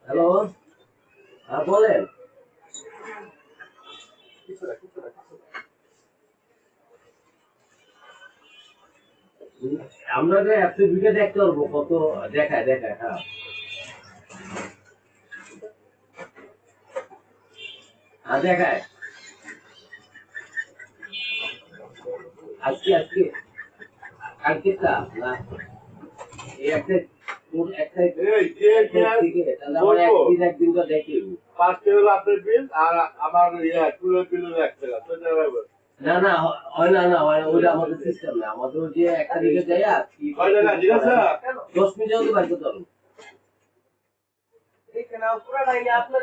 Hello, বলেন। আমরা যে একশো বিঘা দেখতে পারবো কত দেখায় দেখায়। হ্যাঁ দেখায় আজকে আজকে কালকেটা না এই একটা একদিন তো দেখি 5 টাকা আপনার বিল আর আমার টুলের বিল 1 টাকা। না না হয় না হয় না, ওইটা আমাদের সিস্টেম না। আমাদের যে একটা দিকে যাই আর 10 মিনিট হতে বাকি করতে পারবো। আপনার